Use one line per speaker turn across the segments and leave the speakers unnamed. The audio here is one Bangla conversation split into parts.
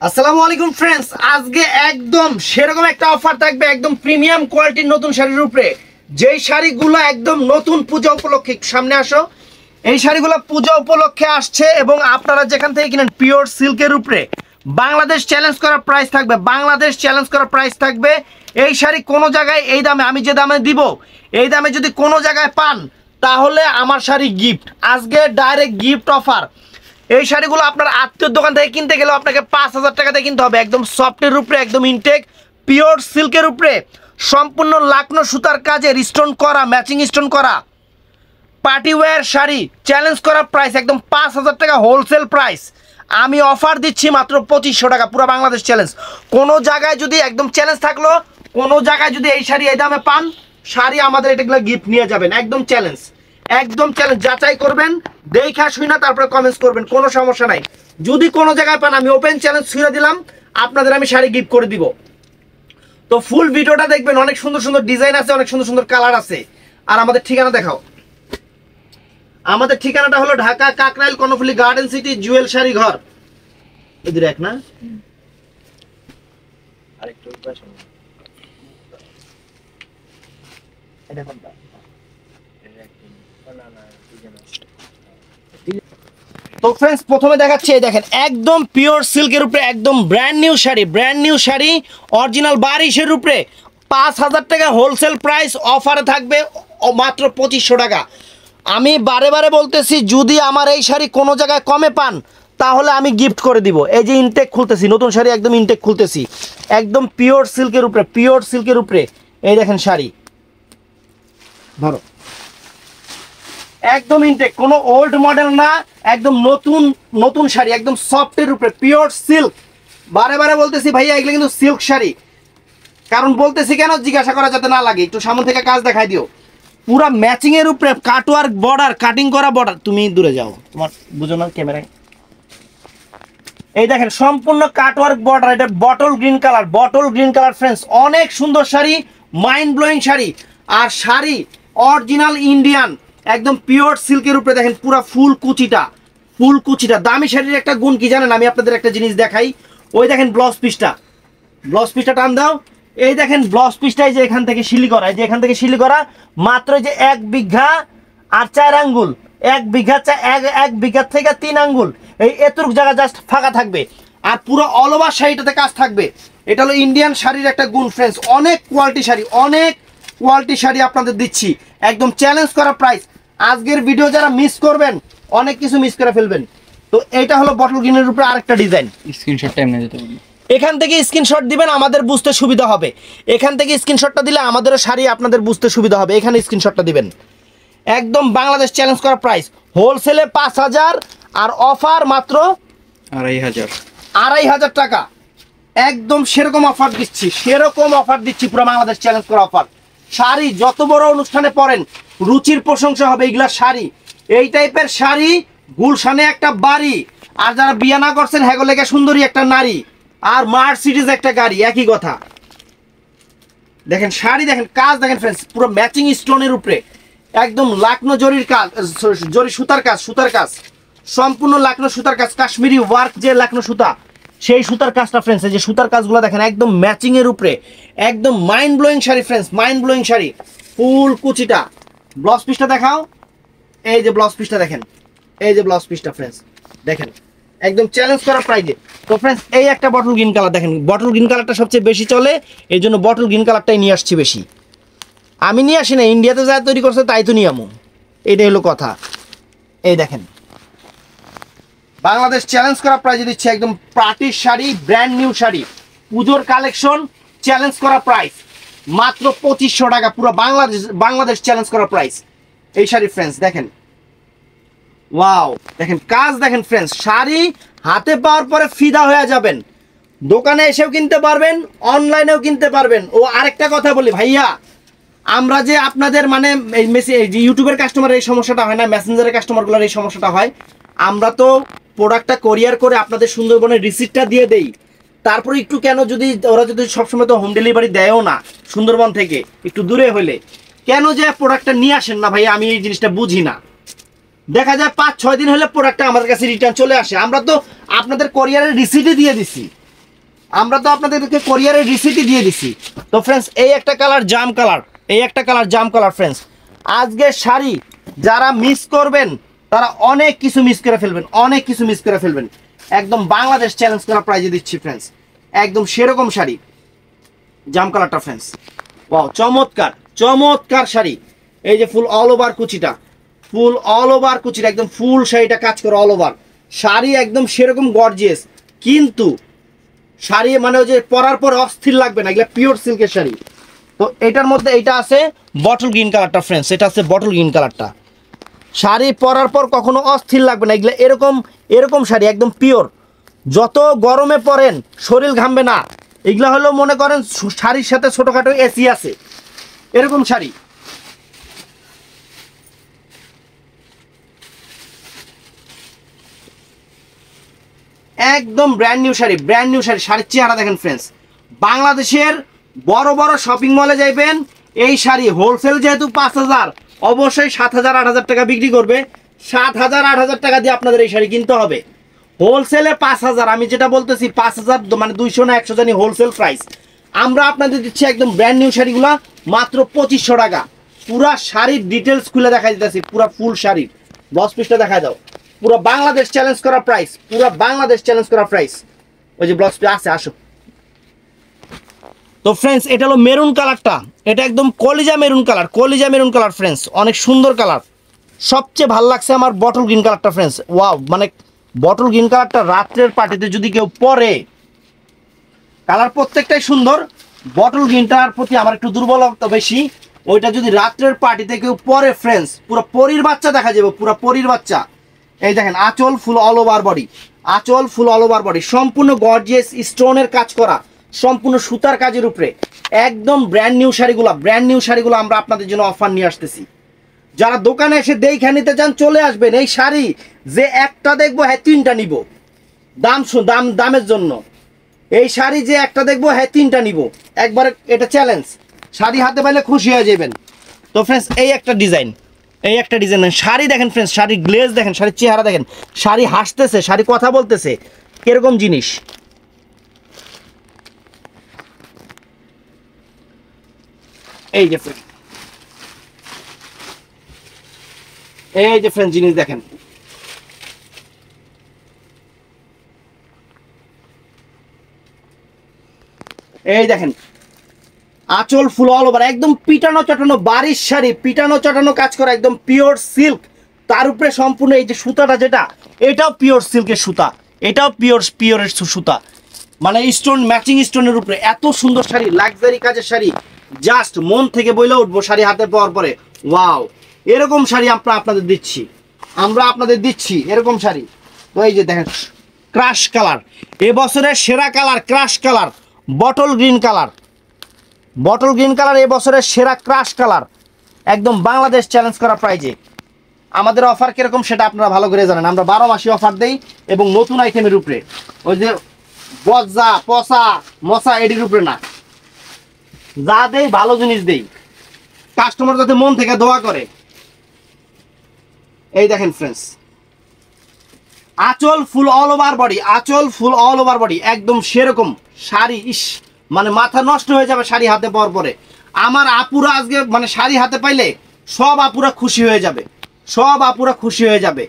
আসসালামু আলাইকুম ফ্রেন্ডস, আজকে একদম সেরকম একটা অফার থাকবে, একদম প্রিমিয়াম কোয়ালিটির নতুন শাড়ির উপরে। যেই শাড়িগুলো একদম নতুন পূজা উপলক্ষে, সামনে আসো, এই শাড়িগুলো পূজা উপলক্ষে আসছে এবং আপনারা যেখান থেকে কিনেন পিওর সিল্কের উপরে বাংলাদেশ চ্যালেঞ্জ করা প্রাইস থাকবে। বাংলাদেশ চ্যালেঞ্জ করা প্রাইস থাকবে। এই শাড়ি কোনো জায়গায় এই দামে, আমি যে দামে দিব এই দামে যদি কোনো জায়গায় পান তাহলে আমার শাড়ি গিফট। আজকে ডাইরেক্ট গিফট অফার। এই শাড়িগুলো আপনার আত্মীয় দোকান থেকে কিনতে গেলেও আপনাকে 5,000 টাকাতে কিনতে হবে। একদম সফটের উপরে, একদম ইনটেক পিওর সিল্কের উপরে, সম্পূর্ণ লাকনো সুতার কাজের স্টোন করা, ম্যাচিং স্টোন করা পার্টি ওয়্যার শাড়ি, চ্যালেঞ্জ করা প্রাইস একদম 5,000 টাকা হোলসেল প্রাইস। আমি অফার দিচ্ছি মাত্র 2500 টাকা, পুরো বাংলাদেশ চ্যালেঞ্জ। কোনো জায়গায় যদি একদম চ্যালেঞ্জ থাকলো, কোনো জায়গায় যদি এই শাড়ি এই দামে পান, শাড়ি আমাদের এটাগুলো গিফট নিয়ে যাবেন। একদম চ্যালেঞ্জ, একদম চ্যালেঞ্জ। যাচাই করবেন, দেখা শুই না, তারপরে কমেন্টস করবেন, কোনো সমস্যা নাই। যদি কোনো জায়গায় পান, আমি ওপেন চ্যালেঞ্জ ছুঁড়ে দিলাম, আপনাদের আমি শাড়ি গিফট করে দিব। তো ফুল ভিডিওটা দেখবেন, অনেক সুন্দর সুন্দর ডিজাইন আছে, অনেক সুন্দর সুন্দর কালার আছে। আর আমাদের ঠিকানা দেখাও। আমাদের ঠিকানাটা হলো ঢাকা কাকরাইল কর্ণফুলী গার্ডেন সিটি জুয়েল শাড়ি ঘর। এদের এক না আরেকটু পাশে এটা কোনটা? তো फ्रेंड्स প্রথমে দেখাচ্ছি, এই দেখেন একদম পিওর সিল্কের উপরে একদম brand new sari, brand new sari original বারিশের উপরে 5,000 টাকা হোলসেল প্রাইস অফারে থাকবে মাত্র 2500 টাকা। আমি বারে বারে বলতেছি, যদি আমার এই শাড়ি কোনো জায়গায় কমে পান তাহলে আমি গিফট করে দিব। এই যে ইনটেক খুলতেছি, নতুন শাড়ি একদম ইনটেক খুলতেছি, একদম পিওর সিল্কের উপরে, পিওর সিল্কের উপরে। এই দেখেন শাড়ি, ধরো একদম ইনটেক, কোনো ওল্ড মডেল না, একদম নতুন নতুন শাড়ি, একদম সফটের উপরে পিওর সিল্ক। বারে বারে বলতেছি ভাইয়া এগুলো কিন্তু সিল্ক শাড়ি। কারণ বলতেছি কেন, জিজ্ঞাসা করা যাতে না লাগে, একটু সামনে থেকে কাজ দেখাই দিও। পুরা ম্যাচিং এর উপরে কাটওয়ার্ক বর্ডার, কাটিং করা বর্ডার। তুমি দূরে যাও, তোমার বুঝো না ক্যামেরায়। এই দেখেন সম্পূর্ণ কাটওয়ার্ক বর্ডার, এটা bottle green colour, bottle green colour friends. অনেক সুন্দর শাড়ি, মাইন্ড ব্লোয়িং শাড়ি। আর শাড়ি অরিজিনাল ইন্ডিয়ান, একদম পিওর সিল্কের উপরে। দেখেন পুরা ফুল কুচিটা, ফুল কুচিটা। দামি শাড়ির একটা গুণ কি জানেন, আমি আপনাদের একটা জিনিস দেখাই। ওই দেখেন ব্লাউজ পিসটা, ব্লাউজ পিসটা টান দাও। এই দেখেন ব্লাউজ পিসটাই যে এখান থেকে শিলি করা, এই যে এখান থেকে শিলি করা, মাত্র যে 1 বিঘা আর 4 আঙ্গুল, 1 বিঘা 1 বিঘা থেকে 3 আঙ্গুল, এই এতটুক জায়গা জাস্ট ফাঁকা থাকবে। আর পুরো অল ওভার শাড়িটাতে কাজ থাকবে। এটা হলো ইন্ডিয়ান শাড়ির একটা গুণ ফ্রেন্ডস। অনেক কোয়ালিটি শাড়ি, অনেক কোয়ালিটি শাড়ি আপনাদের দিচ্ছি, একদম চ্যালেঞ্জ করা প্রাইস। আজকের ভিডিও যারা মিস করবেন, অনেক কিছু মিস করে ফেলবেন। তো এইটা হলো বটল গ্রিনের উপরে আরেকটা ডিজাইন।
স্ক্রিনশটটা এমনি দিতে হবে,
এখান থেকে স্ক্রিনশট দিবেন, আমাদের বুঝতে সুবিধা হবে। এখান থেকে স্ক্রিনশটটা দিলে আমাদেরও শাড়ি আপনাদের বুঝতে সুবিধা হবে। এখানে স্ক্রিনশটটা দিবেন। একদম বাংলাদেশ চ্যালেঞ্জ করা প্রাইস, হোলসেলে 5,000 আর অফার মাত্র 2,500 টাকা। একদম সেরকম অফার দিচ্ছি, সেরকম অফার দিচ্ছি, পুরো বাংলাদেশ চ্যালেঞ্জ করা অফার। শাড়ি যত বড় অনুষ্ঠানে পরেন, রুচির প্রশংসা হবে এইগুলা শাড়ি। এই টাইপের শাড়ি গুলশানে একটা বাড়ি, আর যারা বিয়ে না করছেন হ্যাগো লেগে সুন্দরী একটা নারী, আর মার্সিডিজ একটা গাড়ি, একই কথা। দেখেন শাড়ি, দেখেন কাজ, দেখেন ফ্রেন্ডস পুরো ম্যাচিং স্টোনের উপরে, একদম লাকনো জরির কাজ, জরি সুতার কাজ, সুতার কাজ সম্পূর্ণ লাকনো সুতার কাজ, কাশ্মীরি ওয়ার্ক যে লাকনো সুতা, সেই সুতার কাজটা ফ্রেন্ডস। এই যে সুতার কাজগুলো দেখেন একদম ম্যাচিং এর উপরে, একদম mind blowing sari friends, mind blowing sari. Full কুচিটা। ব্লাউজ পিসটা দেখাও। এই যে ব্লাউজ পিসটা দেখেন, এই যে ব্লাউজ পিসটা ফ্রেন্ডস দেখেন, একদম চ্যালেঞ্জ করা প্রাইজে। তো ফ্রেন্ডস এই একটা বটল গ্রিন কালার দেখেন, বটল গ্রিন কালারটা সবচেয়ে বেশি চলে, এই জন্য বটল গ্রিন কালারটাই নিয়ে আসছি বেশি। আমি নিয়ে আসি না, ইন্ডিয়াতে যা তৈরি করছে তাই তো নিয়ে আমো, এটাই হলো কথা। এই দেখেন বাংলাদেশ চ্যালেঞ্জ করা প্রাইজে দিচ্ছে, একদম পার্টির শাড়ি, ব্র্যান্ড নিউ শাড়ি, পুজোর কালেকশন, চ্যালেঞ্জ করা প্রাইস মাত্র 2500 টাকা, পুরো বাংলাদেশ চ্যালেঞ্জ করা প্রাইস। এই শাড়ি ফ্রেন্ডস দেখেন, ওয়াও দেখেন কাজ, দেখেন ফ্রেন্ডস শাড়ি হাতে পাওয়ার পরে ফিদা হয়ে যাবেন। দোকানে এসেও কিনতে পারবেন, অনলাইনেও কিনতে পারবেন। ও আরেকটা কথা বলি ভাইয়া, আমরা যে আপনাদের মানে এই ইউটিউবের কাস্টমার এই সমস্যাটা হয় না, মেসেঞ্জারের কাস্টমারগুলোর এই সমস্যাটা হয়। আমরা তো প্রোডাক্টটা কোরিয়ার করে আপনাদের সুন্দরবনের রিসিপ্টটা দিয়ে দেই, তারপরে একটু কেন যদি ওরা যদি সবসময় তো হোম ডেলিভারি দেয়ও না, সুন্দরবন থেকে একটু দূরে হলে কেন যে প্রোডাক্টটা নিয়ে আসেন না ভাইয়া, আমি এই জিনিসটা বুঝি না। দেখা যায় 5-6 দিন হলে প্রোডাক্টটা আমাদের কাছে রিটার্ন চলে আসে, আমরা তো আপনাদের কোরিয়ারের রিসিপ্টই দিয়ে দিছি। আমরা তো আপনাদেরকে কোরিয়ারের রিসিপ্টই দিয়ে দিছি। তো ফ্রেন্ডস এই একটা কালার জাম কালার, এই একটা কালার জাম কালার ফ্রেন্ডস। আজকের শাড়ি যারা মিস করবেন তারা অনেক কিছু মিস করে ফেলবেন, অনেক কিছু মিস করে ফেলবেন। একদম বাংলাদেশ চ্যালেঞ্জ করা প্রাইজে দিচ্ছি ফ্রেন্ডস, একদম সেরকম শাড়ি জাম কালারটা ফ্রেন্ডস। ওয়াও চমৎকার চমৎকার শাড়ি। এই যে ফুল অল ওভার কুচিটা, ফুল অল ওভার কুচিটা একদম ফুল শাড়িটা কাজ করে অল ওভার। শাড়ি একদম সেরকম গর্জিয়াস, কিন্তু শাড়ি মানে ওই যে পরার পর অস্থির লাগবে না, এগুলো পিওর সিল্কের শাড়ি। তো এটার মধ্যে এটা আছে বটল গ্রিন কালারটা ফ্রেন্ডস, এটা আছে বটল গ্রিন কালারটা। শাড়ি পরার পর কখনো অস্থির লাগবে না, এগুলো এরকম এরকম শাড়ি একদম পিওর। যত গরমে পরেন শরীর ঘামবে না। এগুলো হলো মনে করেন শাড়ির সাথে ছোটোখাটো এসি আছে, এরকম শাড়ি। একদম brand new sari, brand new sari. শাড়ির চেহারা দেখেন ফ্রেন্ডস। বাংলাদেশের বড় বড় শপিং মলে যাইবেন, এই শাড়ি হোলসেল যেহেতু 5,000, অবশ্যই 7,000 8,000 টাকা বিক্রি করবে। 7,000 8,000 টাকা দিয়ে আপনাদের এই শাড়ি কিনতে হবে। হোলসেলে 5,000, আমি যেটা বলতেছি 5,000 মানে 200 না 100 জানি হোলসেল প্রাইস। আমরা আপনাদের দিচ্ছি একদম ব্র্যান্ড নিউ শাড়িগুলা মাত্র 2,500 টাকা। পুরা শাড়ির ডিটেলস খুলে দেখা দিতেছি, পুরা ফুল শাড়ির ব্লাউজ পিসটা দেখা দাও। পুরো বাংলাদেশ চ্যালেঞ্জ করা প্রাইস, পুরো বাংলাদেশ চ্যালেঞ্জ করা প্রাইস। ওই যে ব্লাউজ পিস আছে, আসো। তো ফ্রেন্ডস এটা হলো মেরুন কালারটা, এটা একদম কলিজা মেরুন কালার, কলিজা মেরুন কালার ফ্রেন্ডস, অনেক সুন্দর কালার। সবচেয়ে ভালো লাগছে আমার বটল গ্রিন কালারটা ফ্রেন্ডস। ওয়াও, মানে বটল গ্রিন কালারটা রাত্রের পার্টিতে যদি কেউ পরে, কালার প্রত্যেকটাই সুন্দর। বটল গ্রিনটার প্রতি আমার একটু দুর্বলতা বেশি। ওইটা যদি রাত্রের পার্টিতে কেউ পরে ফ্রেন্ডস, পুরো পরীর বাচ্চা দেখা যাবে, পুরো পরীর বাচ্চা। এই দেখেন আঁচল ফুল অল ওভার বডি, আঁচল ফুল অল ওভার বডি, সম্পূর্ণ গর্জিয়াস স্টোনের কাজ করা, সম্পূর্ণ সুতার কাজের উপরে। একদম ব্র্যান্ড নিউ শাড়িগুলো, ব্র্যান্ড নিউ শাড়িগুলো আমরা আপনাদের জন্য অফার নিয়ে আসতেছি। যারা দোকানে এসে দেখে নিতে চান চলে আসবেন। এই শাড়ি যে একটা দেখবো হ্যাঁ 3টা নিব, দামের জন্য। এই শাড়ি যে একটা দেখবো হ্যাঁ 3টা নিব, একবারে এটা চ্যালেঞ্জ। শাড়ি হাতে পাইলে খুশি হয়ে যাবেন। তো ফ্রেন্ডস এই একটা ডিজাইন, এই একটা ডিজাইন শাড়ি দেখেন ফ্রেন্ডস, শাড়ির গ্লেজ দেখেন, শাড়ির চেহারা দেখেন, শাড়ি হাসতেছে, শাড়ি কথা বলতেছে, কিরকম জিনিস। এই যে ফ্রেন্ড, এই যে ফ্রেন্ড জিনিস দেখেন। এই দেখেন আঁচল ফুল অল ওভার, একদম পিটানো চটানো বাড়ির শাড়ি, পিটানো চটানো কাজ করা, একদম পিওর সিল্ক। তার উপরে সম্পূর্ণ এই যে সুতাটা যেটা, এটাও পিওর সিল্কের সুতা, এটাও পিওরের সুতা, মানে স্টোন ম্যাচিং স্টোনের উপরে। এত সুন্দর শাড়ি, লাক্সারি কাজের শাড়ি, জাস্ট মন থেকে বইলে উঠবো শাড়ি হাতে পাওয়ার পরে। ওয়াও, এরকম শাড়ি আমরা আপনাদের দিচ্ছি, আমরা আপনাদের দিচ্ছি এরকম শাড়ি। তো এই যে দেখেন ক্রাশ কালার, এবছরের সেরা colour crush colour, bottle green colour, bottle green colour এবছরের সেরা ক্রাশ কালার, একদম বাংলাদেশ চ্যালেঞ্জ করা প্রাইজে। আমাদের অফার কিরকম সেটা আপনারা ভালো করে জানেন, আমরা 12 মাসে অফার দেই এবং নতুন আইটেমের উপরে। ওই যে বজ্জা পচা মশা এটির উপরে না, যা দেই ভালো জিনিস দেই, কাস্টমার যাতে মন থেকে দোয়া করে। এই দেখেন ফ্রেন্ডস আঁচল ফুল অল ওভার বডি, আঁচল ফুল অল ওভার বডি, একদম সেরকম শাড়ি। ইস, মানে মাথা নষ্ট হয়ে যাবে শাড়ি হাতে পাওয়ার পরে। আমার আপুরা আজকে মানে শাড়ি হাতে পাইলে সব আপুরা খুশি হয়ে যাবে, সব আপুরা খুশি হয়ে যাবে।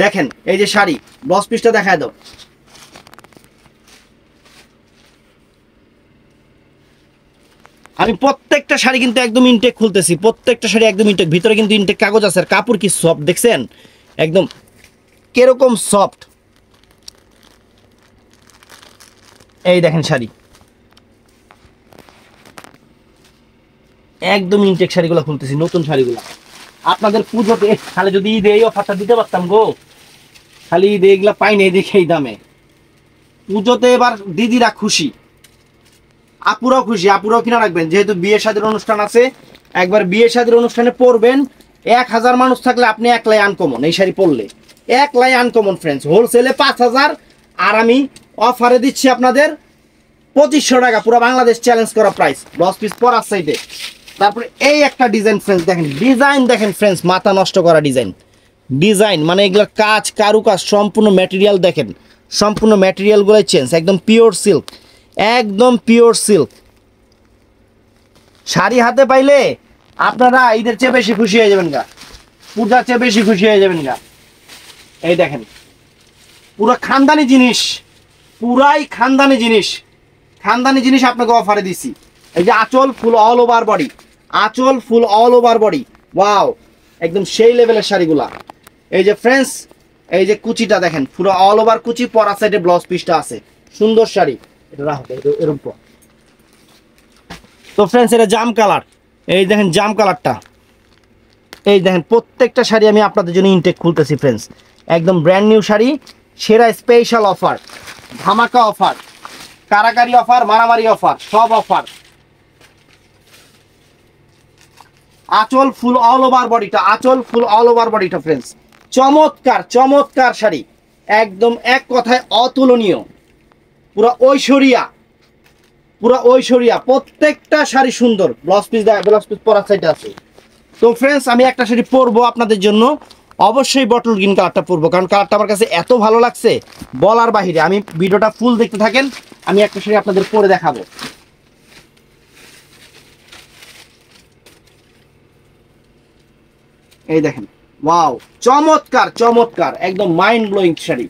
দেখেন এই যে শাড়ি, ব্লাউজ পিসটা দেখায় দাও। আমি প্রত্যেকটা শাড়ি কিন্তু একদম ইনটেক খুলতেছি, প্রত্যেকটা শাড়ি একদম ইনটেক, ভিতরে কিন্তু ইনটেক কাগজ আছে। আর কাপড় কি সফট দেখছেন, একদম কিরকম সফট। এই দেখেন শাড়ি, একদম ইনটেক শাড়িগুলো খুলতেছি, নতুন শাড়িগুলো আপনাদের পুজোতে। খালি যদি ঈদে এই অফারটা দিতে পারতাম গো, খালি ঈদে এগুলা পাই নাই দেখে এই দামে। পুজোতে এবার দিদিরা খুশি, আপুরাও খুশি, আপুরাও কিনা রাখবেন। যেহেতু বিয়ে শাদীর অনুষ্ঠান আছে, একবার বিয়ে শাদীর অনুষ্ঠানে পরবেন। 1000 মানুষ থাকলে আপনি একলাই আনকমন, এই শাড়ি পরলে একলাই আনকমন ফ্রেন্ডস। হোলসেলে 5000, আর আমি অফারে দিচ্ছি আপনাদের 2500 টাকা, পুরো বাংলাদেশ চ্যালেঞ্জ করা প্রাইস। 10 পিস পরার সাইডে। তারপরে এই একটা ডিজাইন ফ্রেন্ডস দেখেন, ডিজাইন দেখেন ফ্রেন্ডস, মাথা নষ্ট করা ডিজাইন, ডিজাইন মানে এগুলোর কাজ কারুকাজ সম্পূর্ণ ম্যাটেরিয়াল দেখেন, সম্পূর্ণ ম্যাটেরিয়ালগুলোই চেঞ্জ, একদম পিওর সিল্ক, একদম পিওর সিল্ক। শাড়ি হাতে পাইলে আপনারা ঈদের চেয়ে বেশি খুশি হয়ে যাবেন গা, পূজার চেয়ে বেশি খুশি হয়ে যাবেন গা। এই দেখেন পুরো খানদানি জিনিস, পুরাই খানদানি জিনিস, খানদানি জিনিস আপনাকে অফারে দিছি। এই যে আঁচল ফুল অল ওভার বডি, আঁচল ফুল অল ওভার বডি, ওয়াও একদম সেই লেভেলের শাড়িগুলা। এই যে ফ্রেন্ডস, এই যে কুচিটা দেখেন পুরো অল ওভার কুচি, পরা সাইডে ব্লাউজ পিসটা আছে, সুন্দর শাড়ি। এটা রাখো এরকম। তো ফ্রেন্ডস এটা জাম কালার, এই দেখেন জাম কালারটা, এই দেখেন প্রত্যেকটা শাড়ি আমি আপনাদের জন্য ইনটেক খুলতেছি ফ্রেন্ডস, একদম ব্র্যান্ড নিউ শাড়ি, সেরা স্পেশাল অফার, ধামাকা অফার, কারাকারি অফার, মারামারি অফার, সব অফার। আঁচল ফুল অল ওভার বডিটা, আঁচল ফুল অল ওভার বডিটা ফ্রেন্ডস, চমৎকার চমৎকার শাড়ি, একদম এক কথায় অতুলনীয়, পুরো ঐশ্বরিয়া, পুরো ঐশ্বরিয়া, প্রত্যেকটা শাড়ি সুন্দর। ব্লাউজ পিস পরার সাইডে আছে। তো ফ্রেন্ডস আমি একটা শাড়ি পরবো আপনাদের জন্য, অবশ্যই বটল গ্রিন কালারটা পরবো, কারণ কালারটা আমার কাছে এত ভালো লাগছে বলার বাহিরে। আমি ভিডিওটা ফুল দেখতে থাকেন, আমি একটা শাড়ি আপনাদের পরে দেখাবো। এই দেখেন ওয়াও, চমৎকার চমৎকার, একদম মাইন্ড ব্লোয়িং শাড়ি।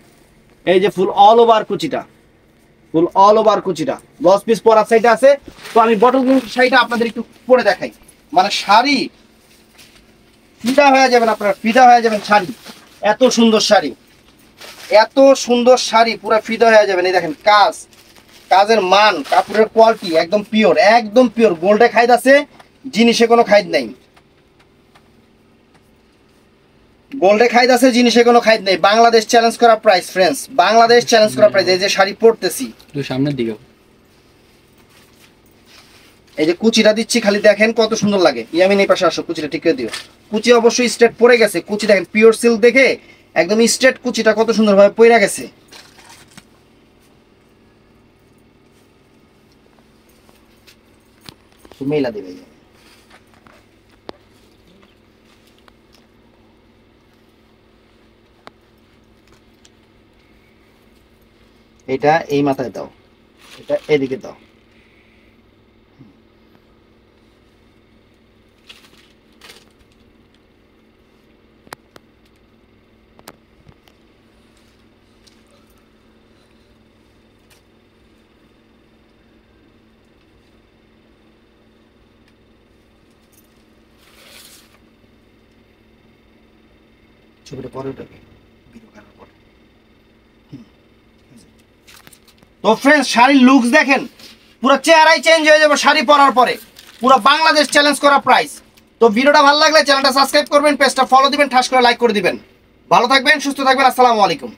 এই যে ফুল অল ওভার কুচিটা, ফুল অল ওভার কুচিটা, ব্লাউজ পিস পরার সাইডে আছে। তো আমি বটল গ্রিন শাড়িটা আপনাদের একটু পরে দেখাই, মানে শাড়ি ফিদা হয়ে যাবেন, আপনারা ফিদা হয়ে যাবেন শাড়ি, এত সুন্দর শাড়ি, এত সুন্দর শাড়ি, পুরো ফিদা হয়ে যাবেন। এই দেখেন কাজ, কাজের মান, কাপড়ের কোয়ালিটি একদম পিওর, একদম পিওর, গোল্ডে খাইদ আছে, জিনিসে কোনো খাইদ নেই, গোল্ডে খাইদ আছে, জিনিসে কোনো খাইদ নেই। বাংলাদেশ চ্যালেঞ্জ করা প্রাইস ফ্রেন্ডস, বাংলাদেশ চ্যালেঞ্জ করা প্রাইস। এই যে শাড়ি পরতেছি,
তুই সামনের দিকে,
এই যে কুচিটা দিচ্ছি, খালি দেখেন কত সুন্দর লাগে। ইয়ামিন এই পাশে আসো, কুচিটা ঠিক করে দিও। কুচি অবশ্যই স্ট্রেট পরে গেছে, কুচি দেখেন পিওর সিল্ক দেখে একদম স্ট্রেট, কুচিটা কত সুন্দরভাবে পরে গেছে। মেলা দিবে, এটা এই মাথায় দাও, এটা এদিকে দাও। ছবিটা পরে উঠাবে, ভিডিও করার পরে। তো ফ্রেন্ডস শাড়ির লুকস দেখেন, পুরো চেহারাই চেঞ্জ হয়ে যাবে শাড়ি পরার পরে, পুরো বাংলাদেশ চ্যালেঞ্জ করা প্রাইস। তো ভিডিওটা ভালো লাগলে চ্যানেলটা সাবস্ক্রাইব করবেন, পেজটা ফলো দিবেন, ঠাস করে লাইক করে দিবেন। ভালো থাকবেন, সুস্থ থাকবেন, আসসালামু আলাইকুম।